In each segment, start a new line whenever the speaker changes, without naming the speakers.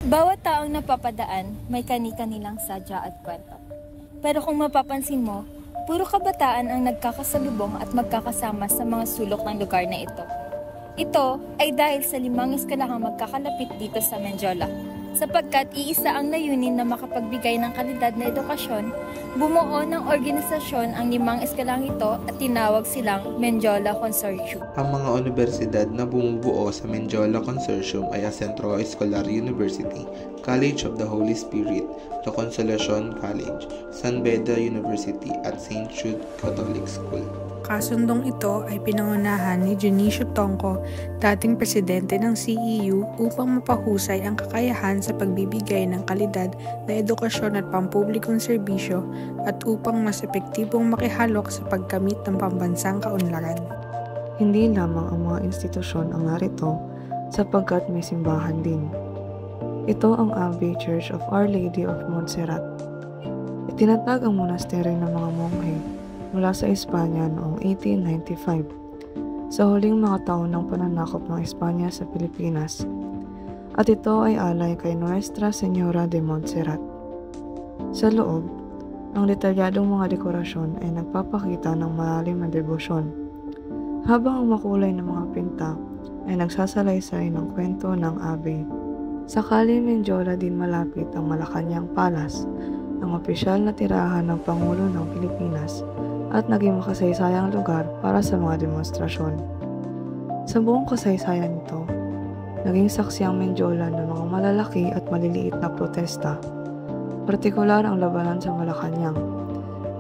Bawat taong napapadaan may kani-kanilang sadya at kwento. Pero kung mapapansin mo, puro kabataan ang nagkakasalubong at magkakasama sa mga sulok ng lugar na ito. Ito ay dahil sa 5 eskwelahang magkakalapit dito sa Menjola, sapagkat iisa ang layunin na makapagbigay ng kalidad na edukasyon. Bumuo ng organisasyon ang 5 eskwelahang ito at tinawag silang Menjola Consortium.
Ang mga universidad na bumubuo sa Menjola Consortium ay ang Centro Escolar University, College of the Holy Spirit, La Consolacion College, San Beda University at St. Jude Catholic School.
Kasundong ito ay pinangunahan ni Dionisio Tongco, dating presidente ng CEU, upang mapahusay ang kakayahan sa pagbibigay ng kalidad na edukasyon at pampublikong serbisyo at upang mas epektibong makihalok sa pagkamit ng pambansang kaunlaran.
Hindi lamang ang mga institusyon ang narito sapagkat may simbahan din. Ito ang Abbey Church of Our Lady of Montserrat. Itinatag ang monasteryo ng mga monghe mula sa Espanya noong 1895, sa huling mga taon ng pananakop ng Espanya sa Pilipinas, at ito ay alay kay Nuestra Señora de Montserrat. Sa loob, ang detalyadong mga dekorasyon ay nagpapakita ng malalim na debosyon, habang ang makulay na mga pinta ay nagsasalaysay ng kwento ng abbey. Sa Calle Menjola din malapit ang Malacañang Palace, ang opisyal na tirahan ng Pangulo ng Pilipinas at naging makasaysayang lugar para sa mga demonstrasyon. Sa buong kasaysayan nito, naging saksi ang Menjola ng mga malalaki at maliliit na protesta, partikular ang labanan sa Malacañang,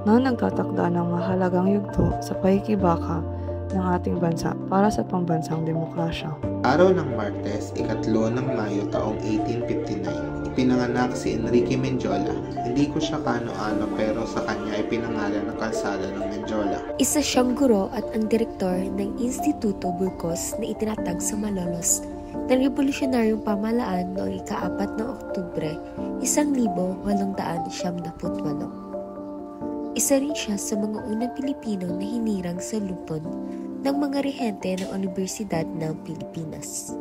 na nagtatakda ng mahalagang yugto sa pakikibaka ng ating bansa para sa pambansang demokrasya.
Araw ng Martes, 3 ng Mayo taong 1859, ipinanganak si Enrique Menjola. Hindi ko siya kaano-ano pero sa kanya ay pinangalan ng kalsada ng Menjola.
Isa siyang guro at ang direktor ng Instituto Burgos na itinatag sa Malolos ng revolusyonaryong pamahalaan noong ika-4 ng Oktubre, 1878. Isa rin siya sa mga unang Pilipino na hinirang sa lupon ng mga rehente ng Universidad ng Pilipinas.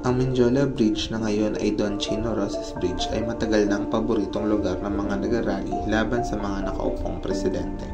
Ang Menjola Bridge na ngayon ay Don Chino Roces Bridge ay matagal nang paboritong lugar ng mga nagrarally laban sa mga nakaupong presidente.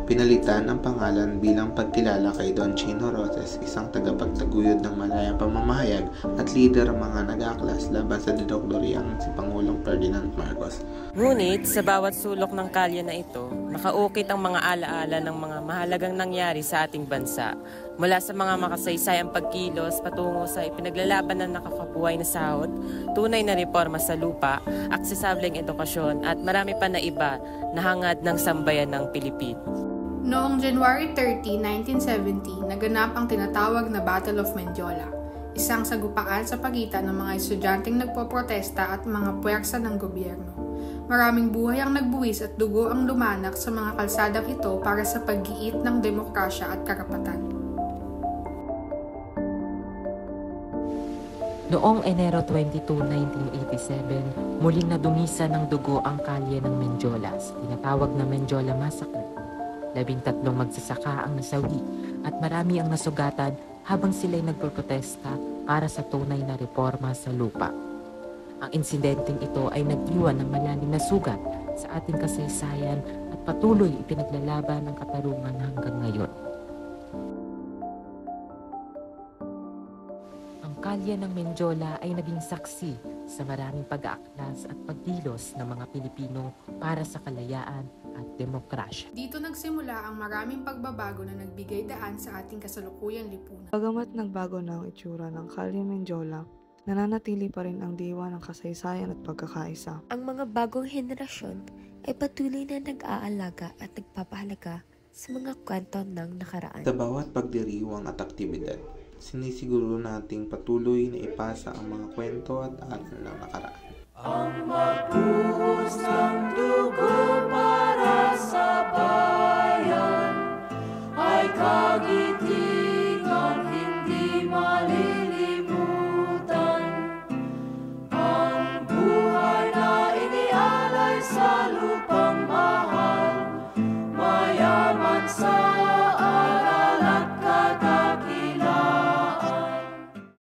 Pinalitan ang pangalan bilang pagkilala kay Don Chino Roces, isang tagapagtaguyod ng malayang pamamahayag at lider ng mga nag-aaklas laban sa diktadoryang si Pangulong Ferdinand Marcos.
Ngunit sa bawat sulok ng kalye na ito, nakaukit ang mga alaala ng mga mahalagang nangyari sa ating bansa. Mula sa mga makasaysayang pagkilos patungo sa ipinaglalaban ng nakakabuhay na sahod, tunay na reforma sa lupa, aksesableng edukasyon at marami pa na iba na hangad ng sambayan ng Pilipino.
Noong January 30, 1970, naganap ang tinatawag na Battle of Menjola, isang sagupaan sa pagitan ng mga estudyanteng nagpoprotesta at mga puwersa ng gobyerno. Maraming buhay ang nagbuwis at dugo ang lumanak sa mga kalsadang ito para sa paggiit ng demokrasya at karapatan.
Noong Enero 22, 1987, muling nadumisa ng dugo ang kalye ng Menjola, tinatawag na Menjola Massacre. 13 magsasaka ang nasawi at marami ang nasugatan habang sila'y nagproprotesta para sa tunay na reforma sa lupa. Ang insidenteng ito ay nag-iwan ng malalim na sugat sa ating kasaysayan at patuloy ipinaglalaban ng katarungan hanggang ngayon. Ang kalye ng Menjola ay naging saksi sa maraming pag-aaklas at pagdilos ng mga Pilipino para sa kalayaan at demokrasya.
Dito nagsimula ang maraming pagbabago na nagbigay daan sa ating kasalukuyang lipunan.
Bagamat nagbago na ang itsura ng Calle Menjola, nananatili pa rin ang diwa ng kasaysayan at pagkakaisa.
Ang mga bagong henerasyon ay patuloy na nag-aalaga at nagpapahalaga sa mga kwento ng nakaraan.
Sa bawat pagdiriwang at aktibidad, sinisiguro nating patuloy na ipasa ang mga kwento at aral ng nakaraan.
Ang magbuhos ng dugo para sa bayan ay kagit